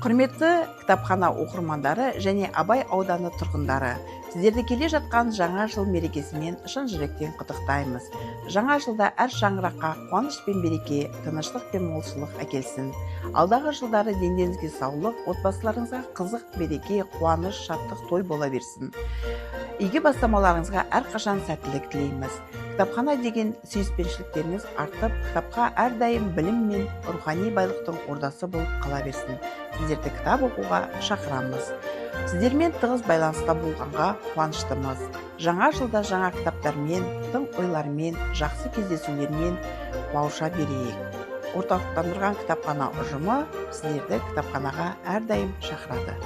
Құрметті кітапхана оқырмандары және Абай ауданы тұрғындары, сіздерді келе жатқан жаңа жыл мерекесімен шын жүректен құттықтаймыз. Жаңа жылда әр шаңыраққа қуаныш пен береке, тыныштық пен молшылық әкелсін. Алдағы жылдары деніңізге саулық, отбасыларыңызға қызық, береке, қуаныш, шаттық, той бола берсін. Игі бастамаларыңызға әрқашан сәттілік тілейміз. Кітапхана деген сүйіспеншіліктеріңіз артып, кітапқа әрдайым білім мен рухани байлықтың ордасы болып қала берсін. Сіздерді кітап оқуға шақырамыз. Сіздермен тығыз байланыста болғанға қуаныштымыз. Жаңа жылда жаңа кітаптармен, тың ойлармен, жақсы кездесулермен қуауша берейік. Орталықтандырған кітапхана ұжымы сіздерді кітапханаға әрдайым шақырады.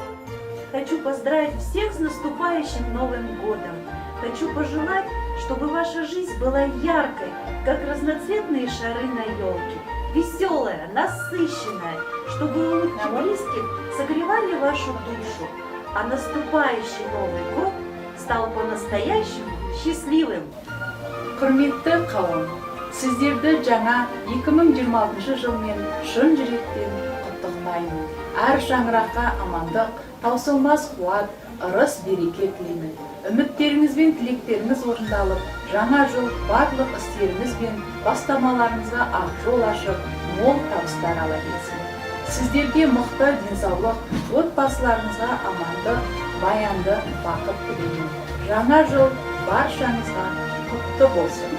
Хочу поздравить всех с наступающим Новым годом. Хочу пожелать, чтобы ваша жизнь была яркой, как разноцветные шары на елке, веселая, насыщенная, чтобы улыбки близких согревали вашу душу, а наступающий Новый год стал по-настоящему счастливым. Құрметті қауым, сіздерді жаңа 2026 жылмен шын жүректен құттықтаймын. Әр шаңыраққа амандық, таусылмас қуат, ырыс береке тілеймін. Үміттеріңіз бен тілектеріңіз орындалып, жаңа жыл барлық істеріңіз бен бастамаларыңызға ақ жол ашып, мол табыстар ала келсін. Сіздерге мықты денсаулық, отбасыларыңызға амандық, баянды бақыт тілеймін. Жаңа жыл баршаңызға құтты болсын.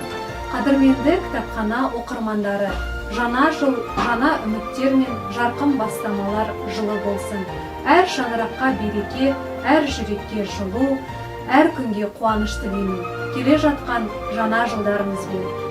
Қадірменді кітапхана оқырмандары, жаңа жыл, жаңа үміттер мен жарқын бастамалар жылы болсын. Әр шаңыраққа береке, әр жүрекке жылу, әр күнге қуаныш тілеймін. Келе жатқан жаңа жылдарыңызбен